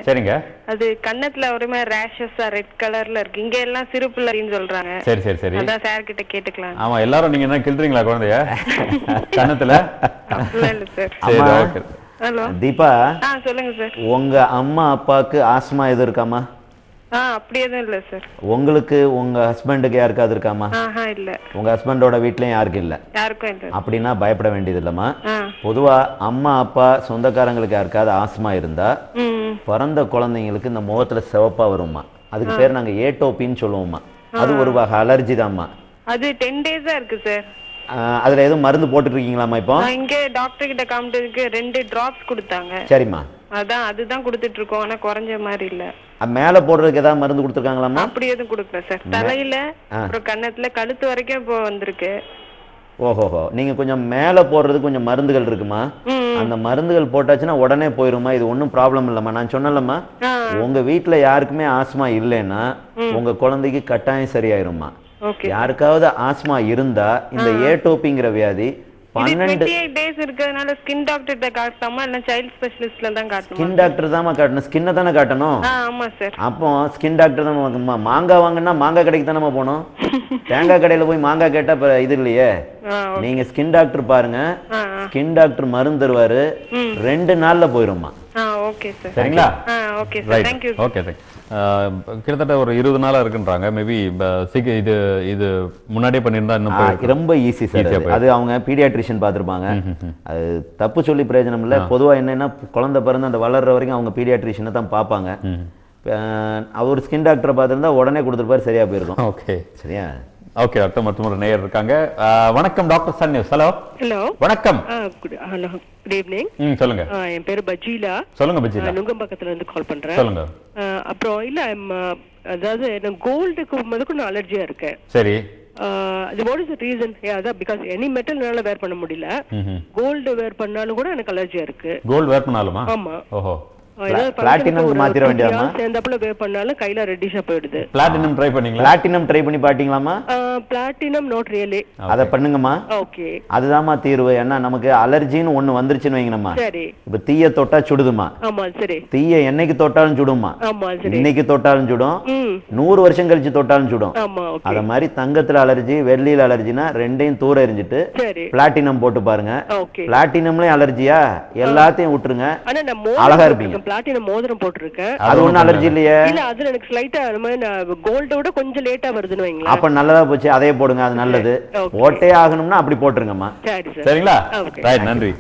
சரிங்க. அது கண்ணத்துல ஒரு மாதிரி ரேஷஸா ரெட் கலர்ல இருக்கு. இங்க எல்லாம் சிறுப்புள்ளரின்னு சொல்றாங்க. சரி சரி சரி. அதான் சார் கிட்ட கேட்டுக்கலாம். ஆமா, எல்லாரும் நீங்க என்ன கிள்றீங்களா குழந்தைய கண்ணத்துல? அப்படிலாம் இல்ல சார். சரி, ஓகே. ஹலோ தீபா, சொல்லுங்க சார். உங்க அம்மா அப்பாவுக்கு ஆஸ்மா எதுவும் இருக்காமா? அப்படி எதுவும் இல்ல சார். உங்களுக்கு உங்க ஹஸ்பண்டுக்கு யாருக்காவது இருக்காமா? இல்ல. உங்க ஹஸ்பண்டோட வீட்லயும் யாருக்கும் இல்ல? யாருக்கும் இல்ல. அப்படின்னா பயப்பட வேண்டியது இல்லம்மா. பொதுவா அம்மா அப்பா சொந்தக்காரங்களுக்கு யாருக்காவது ஆஸ்மா இருந்தா பிறந்த குழந்தைங்களுக்கு இந்த முகத்துல சிவப்பா வரும்மா. அதுக்கு பேர் நாங்க ஏட்டோபின்னு சொல்லுவோம்மா. அது ஒரு வகை அலர்ஜி தான்மா. அது 10 டேஸா இருக்கு சார். அதுல எதுவும் மருந்து போட்டுட்டு இருக்கீங்களாமா? இப்போ இங்க டாக்டர் கிட்ட காமிட்டதுக்கு 2 டிராப்ஸ் கொடுத்தாங்க. சரிம்மா. அதுதான் கொடுத்துட்டு இருக்கோம். ஆனா குறைஞ்ச மாதிரி இல்ல. மேல போடுறதுக்கு ஏதாவது மருந்து கொடுத்துருக்காங்களாமா? அப்படி எதுவும் கொடுக்கல சார். தலையில அப்புறம் கண்ணத்துல கழுத்து வரைக்கும் இப்போ வந்திருக்கு. ஓஹோஹோ, நீங்க கொஞ்சம் மேல போடுறதுக்கு கொஞ்சம் மருந்துகள் இருக்குமா? அந்த மருந்துகள் போட்டாச்சுன்னா உடனே போயிருமா. இது ஒன்றும் ப்ராப்ளம் இல்லம்மா. நான் சொன்னலம்மா, உங்க வீட்டுல யாருக்குமே ஆஸ்மா இல்லைன்னா உங்க குழந்தைக்கு கட்டாயம் சரியாயிரும்மா. யாருக்காவது ஆஸ்மா இருந்தா இந்த ஏட்டோபிங்கிற வியாதி 12 டேஸ் இருக்கிறதுனால ஸ்கின் டாக்டர்ட்ட காட்டணுமா இல்ல சைல்ட் ஸ்பெஷலிஸ்ட்ல தான் காட்டணுமா? ஸ்கின் டாக்டர் தான் காட்டணும். ஸ்கின்னை தானே காட்டணும். ஆமா சார். அப்போ ஸ்கின் டாக்டர் தான். மாங்காய் வாங்கினா மாங்காய் கடைக்கு தானே போகணும். தேங்காய் கடையில போய் மாங்காய் கேட்டா இது இல்லையே. நீங்க ஸ்கின் டாக்டர் பாருங்க. ஸ்கின் டாக்டர் மருந்து தருவாரு. 2 நாள்ல போயிரும்மா. Okay sir. சரிங்களா? Okay sir. Thank you. Okay. கிட்டத்தட்ட ஒரு 20 நாளா இருக்குன்றாங்க. மேபி இது முன்னாடியே பண்ணியிருந்தா இன்னும் ரொம்ப ஈஸி சார். அது அவங்க பீடியாட்ரிஷியன் பார்த்துருப்பாங்க. அது தப்பு சொல்லி பிரயோஜனம் இல்லை. பொதுவாக என்னன்னா குழந்தை பிறந்து அந்த வளர்ற வரைக்கும் அவங்க பீடியாட்ரிஷியனை தான் பார்ப்பாங்க. அவர் ஸ்கின் டாக்டரை பார்த்துருந்தா உடனே கொடுத்துருப்பாரு, சரியா போயிருக்கும். ஓகே, சரியா? Okay doctor. மற்றும் ஒரு நேயர் இருக்காங்க. வணக்கம் doctor Sun News. Hello. Hello, வணக்கம். Hello, good evening. சொல்லுங்க. என் பேரு பஜீலா. சொல்லுங்க பஜீலா. நுங்கம்பாக்கத்துல இருந்து கால் பண்றேன். சொல்லுங்க. அப்புறம் இல்ல, அதாவது எனக்கு கோல்டுக்கு முதல்ல நான் அலர்ஜியா இருக்கேன். சரி. What is the reason? அதான் பிகாஸ் எனி மெட்டல் என்னால வேர் பண்ண முடியல. கோல்டு வேர் பண்ணாலும் கூட எனக்கு அலர்ஜியா இருக்கு. கோல்டு வேர் பண்ணாலுமா? ஆமா. ஓஹோ. பிளாட்டினம் மாத்திர வேண்டியதாமா? சேர்ந்தப்பல வேர் பண்ணாலும் கையில ரெட்டிஷா போயிடுது. பிளாட்டினம் ட்ரை பண்ணீங்களா? பிளாட்டினம் ட்ரை பண்ணி பாத்தீங்களாமா? Platinum not really. அத பண்ணுங்கம்மா. ஓகே. அதுதான்மா தீர்வு. ஏன்னா நமக்கு அலர்ஜின்னு ஒண்ணு வந்துருச்சுன்னு வைங்கம்மா. சரி. இப்ப தீய தொட்டா சுடுதுமா. ஆமா, சரி. தீய என்னைக்கு தொட்டாலும் சுடுமா. ஆமா, சரி. இன்னைக்கு தொட்டாலும் சுடும், 100 வருஷம் கழிச்சு தொட்டாலும் சுடும். ஆமா, ஓகே. அத மாதிரி தங்கத்துல அலர்ஜி, வெள்ளியில அலர்ஜினா ரெண்டையும் தூர எரிஞ்சிட்டு பிளாட்டினம் போட்டு பாருங்க. பிளாட்டினம்லயும் அலர்ஜியா? எல்லாத்தையும் விட்டுருங்க. அழகா இருப்பீங்க. பிளாட்டினம் மோதிரம் போட்டுருக்கேன். அது ஒண்ணும் அலர்ஜி இல்லையே? இல்ல, அது எனக்கு ஸ்லைட்டா கோல்ட விட கொஞ்சம் லேட்டா வருதுன்னு வைங்களேன். அப்ப நல்லதா போச்சு, அதே போடுங்க. அது நல்லது. ஓட்டே ஆகணும்னா அப்படி போட்டுருங்கம்மா. சரிங்களா? ரைட், நன்றி.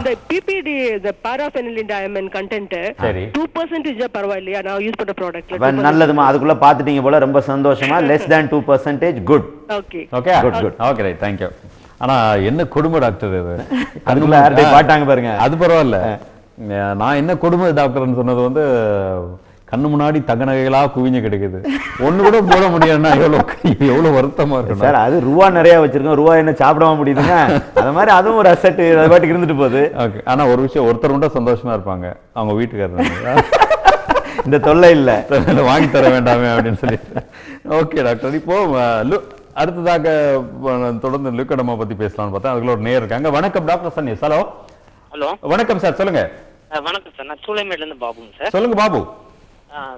இந்த பிபிடி, இந்த பாராஃபெனிலின் டயமண்ட் கண்டென்ட் 2% பரவாயில்லையா நான் யூஸ் பண்ற ப்ராடக்ட்ல? நல்லதுமா. அதுக்குள்ள பாத்துட்டீங்க போல. ரொம்ப சந்தோஷமா. less than 2% good. Okay. Okay, good good. Okay, right, thank you. ஆனா என்ன கொடுமை டாக்டர் இது? அதுக்குள்ள யார்ட்டை பாட்டாங்க பாருங்க. அது பரவாயில்ல. நான் என்ன கொடுமை டாக்டர்னு சொன்னது வந்து கண்ணு முன்னாடி தங்க நகைகளா குவிஞ்சு கிடைக்குது. ஒண்ணு கூட போட முடியாதுன்னா எவ்வளவு வருத்தமா இருக்கு சார். அது ரூபா நிறைய வச்சிருக்கோம். ரூபா என்ன சாப்பிடாம முடியுதுங்க. அது மாதிரி அதுவும் ஒரு அசெட். அது பாட்டுக்கு இருந்துட்டு போகுது. ஓகே. ஆனா ஒரு விஷயம், ஒருத்தர் மட்டும் சந்தோஷமா இருப்பாங்க, அவங்க வீட்டுக்காரங்க. இந்த தொல்லை இல்ல, வாங்கி தர வேண்டாமே அப்படின்னு சொல்லி. Okay doctor. இப்போ அடுத்ததாக தொடர்ந்து லுக்கடமா பத்தி பேசலாம்னு பார்த்தா அதுக்குள்ள ஒரு நேயர் இருக்காங்க. வணக்கம் doctor Sun News. Hello. Hello, வணக்கம் சார். சொல்லுங்க. வணக்கம் சார். நான் சூளைமேட்ல இருந்து பாபுங்க சார். சொல்லுங்க பாபு.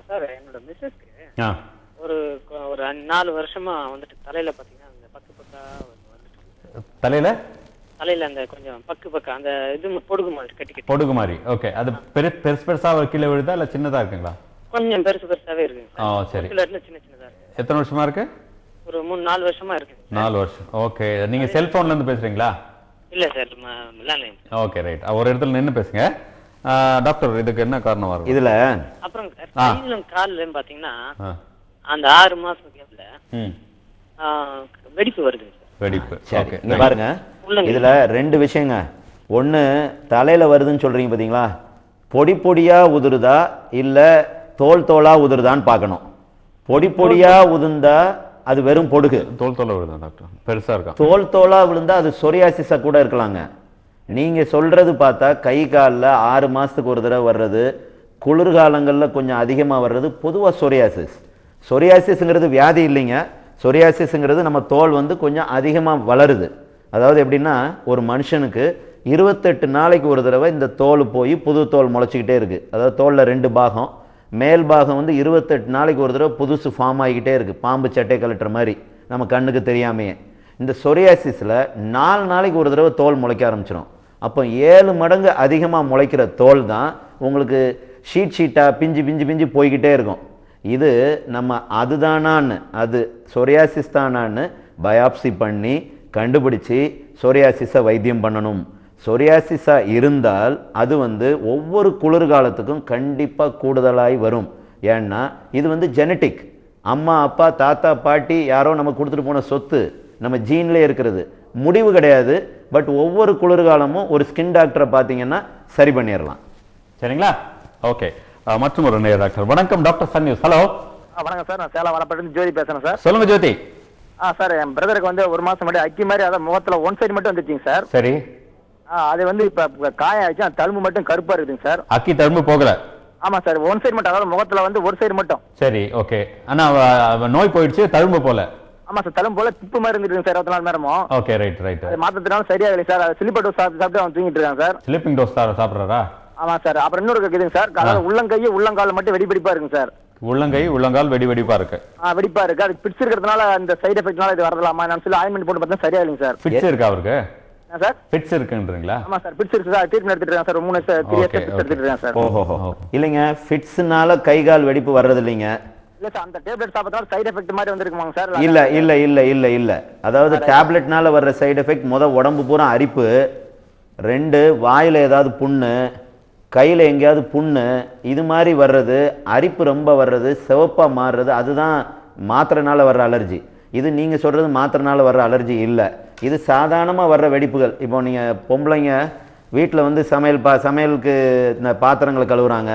சார், என்னோட மிஸ்ஸஸ்க்கு ஒரு 4 வருஷமா வந்துட்டு தலையில பாத்தீங்கன்னா அந்த பக்கா வந்துட்டு தலையில அந்த கொஞ்சம் பக்கா அந்த இது பொடுகு மாதிரி கட்டி பொடுகு மாதிரி. ஓகே. அது பெருசா கீழே விழுதா இல்ல சின்னதா இருக்குங்களா? கொஞ்சம் பெருசாவே இருக்குங்க. சரி. சின்னதா இருக்கு. எத்தனை வருஷமா இருக்கு? ஒரு 3-4 வருஷமா இருக்கு. 4 வருஷம். ஓகே. நீங்க செல்போன்ல இருந்து பேசுறீங்களா? இல்ல சார், லேண்ட்லைன். Okay, right. ஒரு இடத்துல நின்னு பேசுங்க டாக்டர். இதுக்கு என்ன காரணமா இருக்கு இதுல? அப்புறம் கையிலும் கால்ல பாத்தீங்கன்னா அந்த 6 மாசம் கேப்ல வெடிப்பு வருது. வெடிப்பு. ஓகே. இங்க பாருங்க, இதுல 2 விஷயங்க. ஒண்ணு, தலையில வருதுன்னு சொல்றீங்க பாத்தீங்களா? பொடி பொடியா உதிருதா இல்ல தோல் தோலா உதிருதான்னு பாக்கணும். பொடி பொடியா உதிர்ந்தா அது வெறும் பொடுகு. தோல் தோலா விழுதா டாக்டர்? பெருசா இருக்கா? தோல் தோலா விழுந்தா அது சொரியாசிஸா கூட இருக்கலாங்க. நீங்க சொல்றது பார்த்தா கை காலில் 6 மாசத்துக்கு ஒரு தடவை வர்றது, குளிர்காலங்களில் கொஞ்சம் அதிகமாக வர்றது பொதுவாக சொரியாசிஸ். சொரியாசிஸ்ங்கிறது வியாதி இல்லைங்க. சொரியாசிஸ்ங்கிறது நம்ம தோல் வந்து கொஞ்சம் அதிகமாக வளருது. அதாவது எப்படின்னா, ஒரு மனுஷனுக்கு 28 நாளைக்கு ஒரு தடவை இந்த தோல் போய் புது தோல் முளைச்சிக்கிட்டே இருக்குது. அதாவது தோலில் 2 பாகம், மேல் பாகம் வந்து 28 நாளைக்கு ஒரு தடவை புதுசு ஃபார்ம் ஆகிக்கிட்டே இருக்குது, பாம்பு சட்டை கலட்டுற மாதிரி நம்ம கண்ணுக்கு தெரியாமையே. இந்த சொரியாசிஸில் 4 நாளைக்கு ஒரு தடவை தோல் முளைக்க ஆரம்பிச்சிடும். அப்போ 7 மடங்கு அதிகமாக முளைக்கிற தோல் தான் உங்களுக்கு ஷீட்டாக பிஞ்சு பிஞ்சு பிஞ்சு போய்கிட்டே இருக்கும். இது நம்ம அதுதானான்னு, அது சொரியாசிஸ் தானான்னு பயாப்சி பண்ணி கண்டுபிடிச்சி சொரியாசிஸை வைத்தியம் பண்ணணும். சொரியாசிஸாக இருந்தால் அது வந்து ஒவ்வொரு குளிர்காலத்துக்கும் கண்டிப்பாக கூடுதலாய் வரும். ஏன்னா இது வந்து ஜெனட்டிக், அம்மா அப்பா தாத்தா பாட்டி யாரோ நம்ம கொடுத்துட்டு போன சொத்து, நம்ம ஜீன்லேயே இருக்கிறது, முடிவு கிடையாது. பட் ஒவ்வொரு குளிர்காலமும் ஒரு ஸ்கின் டாக்டரை பார்த்தீங்கன்னா சரி பண்ணிடலாம். சரிங்களா? ஓகே, மற்றும் ஒரு நேயர் டாக்டர். வணக்கம் டாக்டர் சன் நியூஸ். ஹலோ. வணக்கம் சார், நான் சேலம் வளப்பட்டு ஜோதி பேசுறேன் சார். சொல்லுங்க ஜோதி. சார், என் பிரதருக்கு வந்து ஒரு மாசம் முன்னாடி அக்கி மாதிரி அதான் முகத்துல ஒன் சைடு மட்டும் வந்துச்சுங்க சார். சரி. அது வந்து இப்ப காய ஆயிடுச்சு, அந்த தழும்பு மட்டும் கருப்பா இருக்குதுங்க சார். அக்கி தழும்பு போகல? ஆமா சார், ஒன் சைடு மட்டும், அதாவது முகத்துல வந்து ஒரு சைடு மட்டும். சரி, ஓகே. ஆனா நோய் போயிடுச்சு, தழும்பு போல? ஆமா சார், தழும்பு போல திப்பு மாதிரி இருந்துருக்கு சார் 24 நேரமும். Okay, right right. அது மாத்தத்தினால சரியாகலை சார். அது ஸ்லிப்பர் டோஸ் சாப்பிட்டு அவன் தூங்கிட்டு இருக்கான் சார். Slipping dose சாப்பிட்றாரா? ஆமா சார். அப்புறம் இன்னொரு இருக்குதுங்க சார், அதாவது உள்ளங்கையும் உள்ளங்கால் மட்டும் வெடிப்பா இருக்குங்க சார். உள்ளங்கை உள்ளங்கால் வெடிப்பா இருக்கு? வெடிப்பா இருக்கு. அது பிட்ஸ் இருக்கிறதுனால அந்த சைடு எஃபெக்ட்னால இது வரலாமா நான் சொல்லி ஆயின்மெண்ட் போட்டு பார்த்தா சரியாகலைங்க சார். பிட்ஸ் இருக்கா அவருக்கு? சார் பிட்ஸ் இருக்குன்றீங்களா? ஆமா சார், பிட்ஸ் இருக்கு சார். ட்ரீட்மெண்ட் எடுத்துட்டு இருக்கேன் சார். 3 பிட்ஸ் எடுத்துட்டு இருக்கேன் சார். ஓஹோ. இல்லைங்க, ஃபிட்ஸ்னால கை கால் வெடிப்பு வர்றது இல்லைங்க. இல்ல சார், அந்த டேப்லெட் சாப்பிட்டா சைடு எஃபெக்ட் மாதிரி வந்திருக்குமாங்க சார்? இல்ல இல்ல இல்ல இல்ல இல்ல. அதாவது டேப்லெட்னால வர்ற சைடு எஃபெக்ட் உடம்பு பூரா அரிப்பு, 2 வாயில ஏதாவது புண்ணு, கையில எங்கேயாவது புண்ணு, இது மாதிரி வர்றது, அரிப்பு ரொம்ப வர்றது, சிவப்பா மாறுறது, அதுதான் மாத்திரைனால வர்ற அலர்ஜி. இது நீங்க சொல்றது மாத்திரைனால வர்ற அலர்ஜி இல்ல. இது சாதாரணமா வர்ற வெடிப்புகள். இப்போ நீங்க பொம்பளைங்க வீட்டில் வந்து சமையலுக்கு இந்த பாத்திரங்களை கழுவுறாங்க,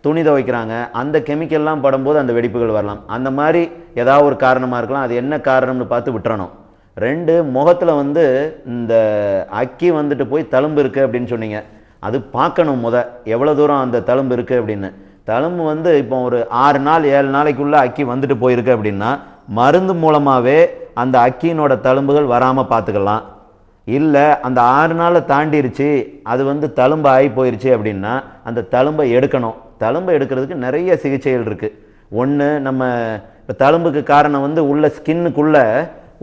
துணி துவைக்கிறாங்க, அந்த கெமிக்கல்லாம் படும்போது அந்த வெடிப்புகள் வரலாம். அந்த மாதிரி ஏதாவது ஒரு காரணமாக இருக்கலாம். அது என்ன காரணம்னு பார்த்து விட்டுறணும். 2, முகத்தில் வந்து இந்த அக்கி வந்துட்டு போய் தழும்பு இருக்குது அப்படின்னு சொன்னீங்க. அது பார்க்கணும் எவ்வளோ தூரம் அந்த தழும்பு இருக்குது அப்படின்னு. தழும்பு வந்து இப்போ ஒரு 6 நாள் 7 நாளைக்குள்ளே அக்கி வந்துட்டு போயிருக்கு அப்படின்னா மருந்து மூலமாகவே அந்த அக்கியினோட தழும்புகள் வராமல் பார்த்துக்கலாம். இல்லை அந்த 6 நாளை தாண்டிருச்சு, அது வந்து தழும்பு ஆகி போயிருச்சு அப்படின்னா அந்த தழும்பை எடுக்கணும். தழும்பை எடுக்கிறதுக்கு நிறைய சிகிச்சைகள் இருக்குது. ஒன்று, நம்ம இப்போ தழும்புக்கு காரணம் வந்து உள்ள ஸ்கின்னுக்குள்ளே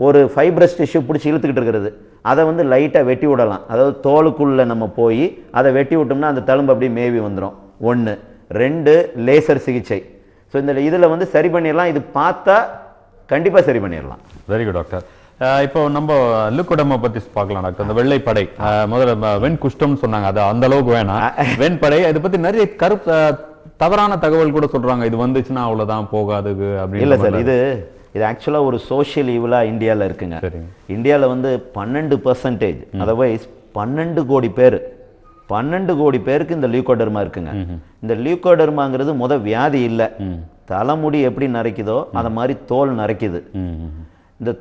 ஒரு ஃபைப்ரஸ் டிஷ்யூ பிடிச்சி இழுத்துக்கிட்டு இருக்கிறது. அதை வந்து லைட்டாக வெட்டி விடலாம். அதாவது தோலுக்குள்ளே நம்ம போய் அதை வெட்டி விட்டோம்னா அந்த தழும்பு அப்படியே மேவி வந்துடும். 1. 2, லேசர் சிகிச்சை. ஸோ இந்த இதில் வந்து சரி பண்ணிடலாம். இது பார்த்தா கண்டிப்பாக சரி பண்ணிடலாம். Very good doctor. இப்போ நம்ம லியூகோடெர்மா பத்தி பார்க்கலாம் டாக்டர். அந்த வெள்ளைப்படை, முதல்ல வெண் குஷ்டம்னு சொன்னாங்க, அது அந்த அளவுக்கு வேணாம். வெண்படை, அதை பத்தி நிறைய தவறான தகவல் கூட சொல்றாங்க. இது வந்துச்சுன்னா அவ்வளவுதான், போகாது அப்படின்னு. இல்லை சார், இது ஆக்சுவலாக ஒரு சோஷியல் ஈவலாக இந்தியாவில் இருக்குங்க. இந்தியாவில் வந்து 12%, அதர்வைஸ் 12 கோடி பேர், 12 கோடி பேருக்கு இந்த லியூகோடெர்மா இருக்குங்க. இந்த லியூகோடெர்மாங்கிறது வியாதி இல்லை, தலைமுடி எப்படி நரைக்குதோ அதை மாதிரி தோல் நரைக்குது. இந்த